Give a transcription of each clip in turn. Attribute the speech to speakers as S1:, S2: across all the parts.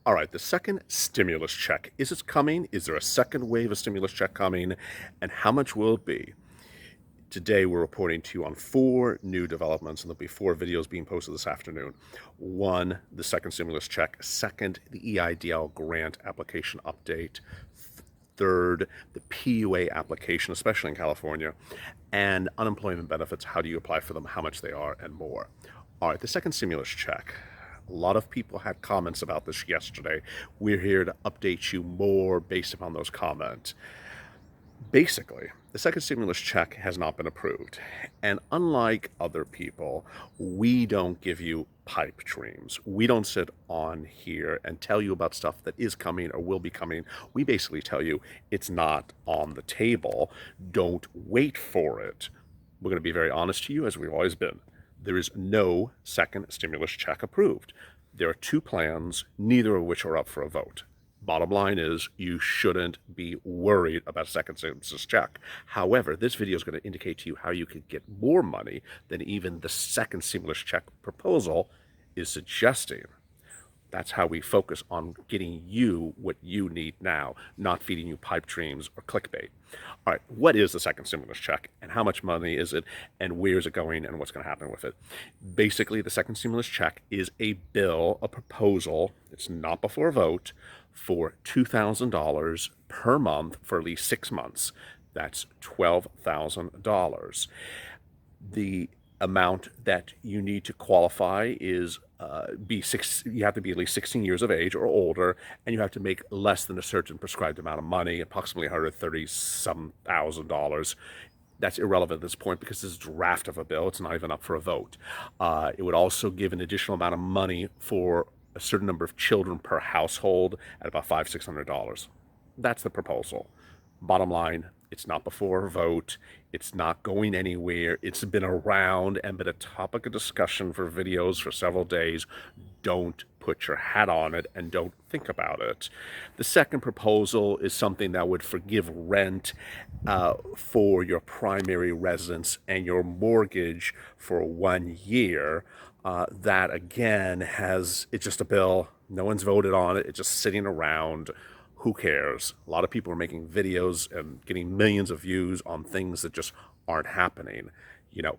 S1: All right, the second stimulus check. Is it coming? Is there a second wave of stimulus check coming? And how much will it be? Today, we're reporting to you on 4 new developments, and there'll be 4 videos being posted this afternoon. One, the second stimulus check. Second, the eidl grant application update. Third, the PUA application, especially in California, and unemployment benefits. How do you apply for them, how much they are, and more. All right, the second stimulus check. A lot of people had comments about this yesterday. We're here to update you more based upon those comments. Basically, the second stimulus check has not been approved. And unlike other people, we don't give you pipe dreams. We don't sit on here and tell you about stuff that is coming or will be coming. We basically tell you it's not on the table. Don't wait for it. We're going to be very honest to you, as we've always been. There is no second stimulus check approved. There are 2 plans, neither of which are up for a vote. Bottom line is, you shouldn't be worried about a second stimulus check. However, this video is going to indicate to you how you could get more money than even the second stimulus check proposal is suggesting. That's how we focus on getting you what you need now, not feeding you pipe dreams or clickbait. All right, what is the second stimulus check, and how much money is it, and where is it going, and what's going to happen with it? Basically, the second stimulus check is a bill, a proposal, it's not before a vote, for $2,000 per month for at least 6 months. That's $12,000. The amount that you need to qualify is you have to be at least 16 years of age or older, and you have to make less than a certain prescribed amount of money, approximately $130-some thousand. That's irrelevant at this point because this is a draft of a bill. It's not even up for a vote. It would also give an additional amount of money for a certain number of children per household at about $500-600. That's the proposal. Bottom line, it's not before a vote. It's not going anywhere. It's been around and been a topic of discussion for videos for several days. Don't put your hat on it and don't think about it. The second proposal is something that would forgive rent for your primary residence and your mortgage for 1 year. That, again, it's just a bill. No one's voted on it. It's just sitting around. Who cares? A lot of people are making videos and getting millions of views on things that just aren't happening.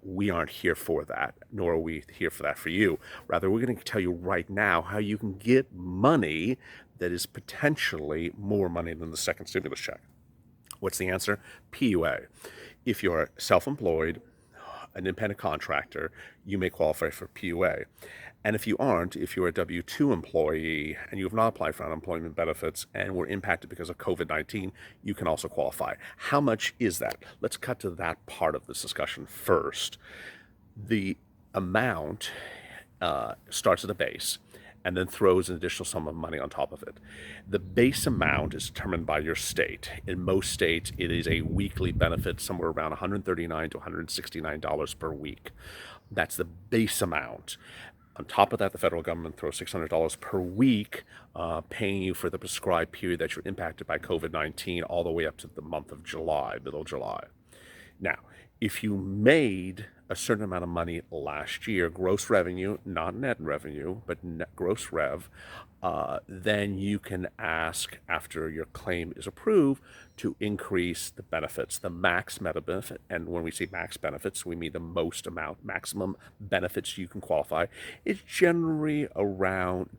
S1: We aren't here for that, nor are we here for that for you. Rather, we're going to tell you right now how you can get money that is potentially more money than the second stimulus check. What's the answer? PUA. If you're self-employed, an independent contractor, you may qualify for PUA. And if you aren't, if you're a W-2 employee and you have not applied for unemployment benefits and were impacted because of COVID-19, you can also qualify. How much is that? Let's cut to that part of this discussion first. The amount starts at the base and then throws an additional sum of money on top of it. The base amount is determined by your state. In most states, it is a weekly benefit, somewhere around $139 to $169 per week. That's the base amount. On top of that, the federal government throws $600 per week, paying you for the prescribed period that you're impacted by COVID-19 all the way up to the month of July, middle of July. Now, if you made a certain amount of money last year, gross revenue, not net revenue, but gross rev, then you can ask, after your claim is approved, to increase the benefits, the max meta benefit. And when we say max benefits, we mean the most amount, maximum benefits you can qualify. It's generally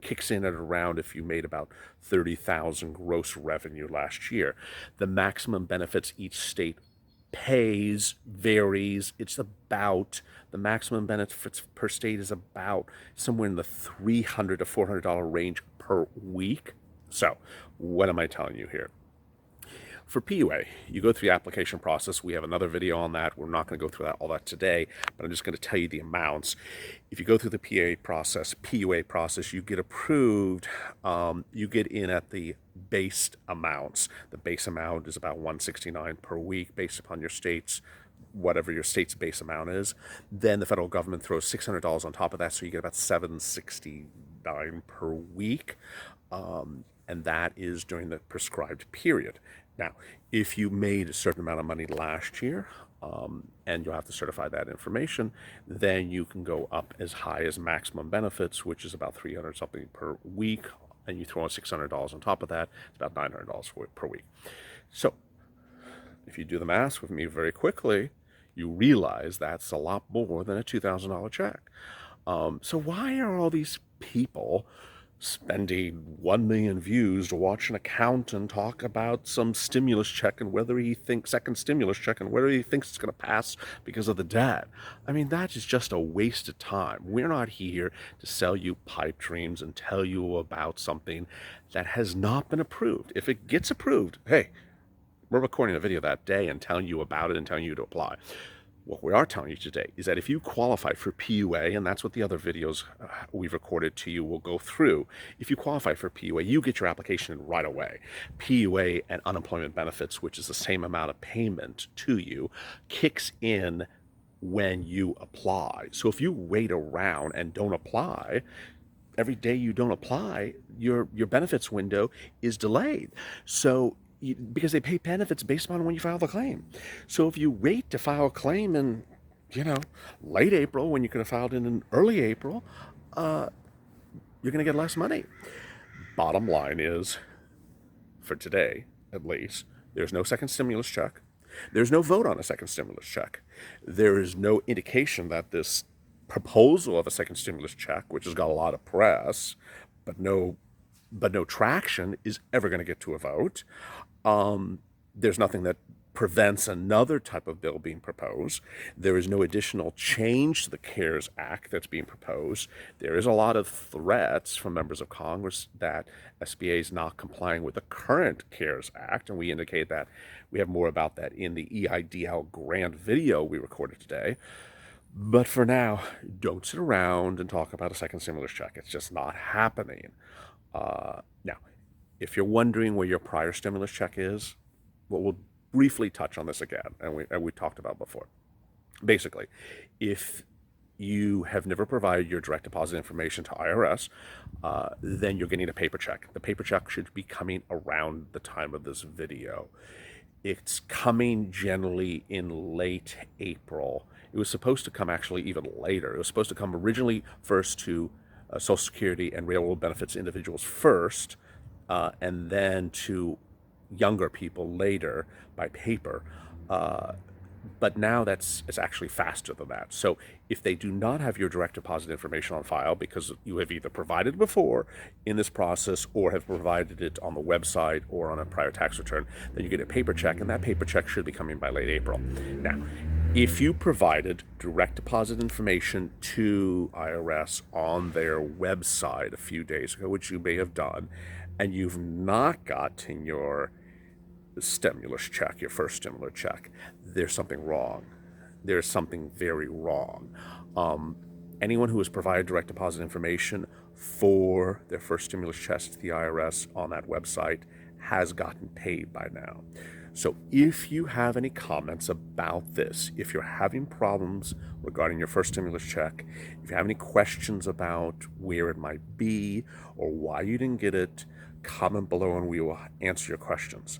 S1: kicks in at around, if you made about 30,000 gross revenue last year. The maximum benefits each state pays varies. The maximum benefits per state is about somewhere in the $300 to $400 range per week. So what am I telling you here? For PUA, you go through the application process. We have another video on that. We're not going to go through all that today, but I'm just going to tell you the amounts. If you go through the PUA process, you get approved. You get in at the base amounts. The base amount is about $169 per week based upon your state's whatever your state's base amount is. Then the federal government throws $600 on top of that, so you get about $769 per week. And that is during the prescribed period. Now, if you made a certain amount of money last year, and you'll have to certify that information, then you can go up as high as maximum benefits, which is about $300 something per week and you throw in $600 on top of that, it's about $900 per week. So if you do the math with me very quickly, you realize that's a lot more than a $2,000 check. So why are all these people spending 1 million views to watch an accountant talk about some stimulus check and whether he thinks second stimulus check and whether he thinks it's going to pass because of the debt? I mean, that is just a waste of time. We're not here to sell you pipe dreams and tell you about something that has not been approved. If it gets approved, hey, we're recording a video that day and telling you about it and telling you to apply. What we are telling you today is that if you qualify for PUA, and that's what the other videos we've recorded to you will go through, if you qualify for PUA, you get your application in right away. PUA and unemployment benefits, which is the same amount of payment to you, kicks in when you apply. So if you wait around and don't apply, every day you don't apply, your benefits window is delayed. So because they pay benefits based upon when you file the claim. So if you wait to file a claim in, late April when you could have filed it in early April, you're going to get less money. Bottom line is, for today at least, there's no second stimulus check. There's no vote on a second stimulus check. There is no indication that this proposal of a second stimulus check, which has got a lot of press, but no traction, is ever going to get to a vote. There's nothing that prevents another type of bill being proposed. There is no additional change to the CARES Act that's being proposed. There is a lot of threats from members of Congress that SBA is not complying with the current CARES Act, and we indicate that. We have more about that in the eidl grant video we recorded today. But for now, don't sit around and talk about a second stimulus check. It's just not happening. Now, if you're wondering where your prior stimulus check is, well, we'll briefly touch on this again, and we talked about before. Basically, if you have never provided your direct deposit information to IRS, then you're getting a paper check. The paper check should be coming around the time of this video. It's coming generally in late April. It was supposed to come actually even later. It was supposed to come originally first to Social Security and railroad benefits individuals first, and then to younger people later by paper. But now it's actually faster than that. So if they do not have your direct deposit information on file because you have either provided before in this process or have provided it on the website or on a prior tax return, then you get a paper check, and that paper check should be coming by late April. Now, if you provided direct deposit information to IRS on their website a few days ago, which you may have done, and you've not gotten your stimulus check, your first stimulus check, there's something wrong. There's something very wrong. Anyone who has provided direct deposit information for their first stimulus check to the IRS on that website has gotten paid by now. So if you have any comments about this, if you're having problems regarding your first stimulus check, if you have any questions about where it might be or why you didn't get it, comment below and we will answer your questions.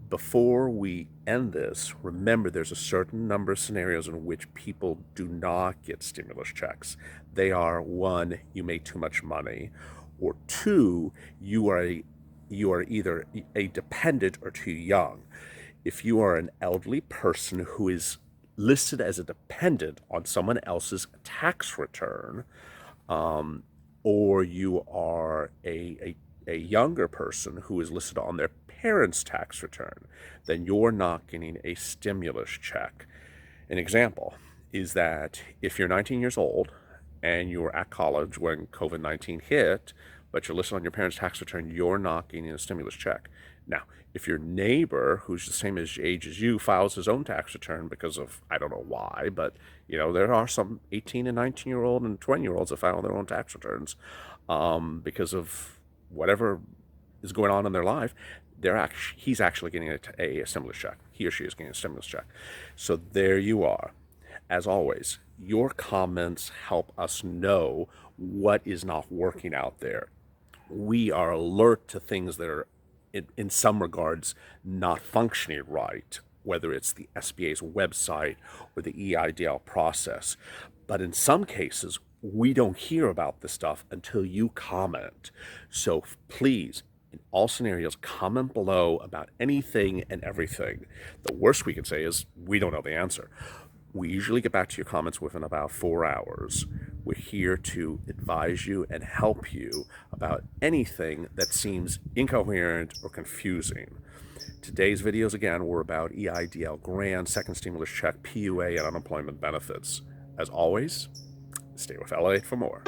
S1: Before we end this, remember there's a certain number of scenarios in which people do not get stimulus checks. They are, 1, you made too much money, or 2, you are either a dependent or too young. If you are an elderly person who is listed as a dependent on someone else's tax return, or you are a younger person who is listed on their parents' tax return, then you're not getting a stimulus check. An example is that if you're 19 years old and you were at college when COVID-19 hit, but you're listed on your parents' tax return, you're not getting a stimulus check. Now, if your neighbor, who's the same age as you, files his own tax return because of, I don't know why, but there are some 18 and 19-year-old and 20-year-olds that file their own tax returns because of whatever is going on in their life, he's actually getting a stimulus check. He or she is getting a stimulus check. So there you are. As always, your comments help us know what is not working out there. We are alert to things that are, in some regards, not functioning right, whether it's the SBA's website or the eidl process. But in some cases, we don't hear about this stuff until you comment. So please, in all scenarios, comment below about anything and everything. The worst we can say is we don't know the answer. We usually get back to your comments within about 4 hours. We're here to advise you and help you about anything that seems incoherent or confusing. Today's videos, again, were about EIDL grants, second stimulus check, PUA, and unemployment benefits. As always, stay with LALATE for more.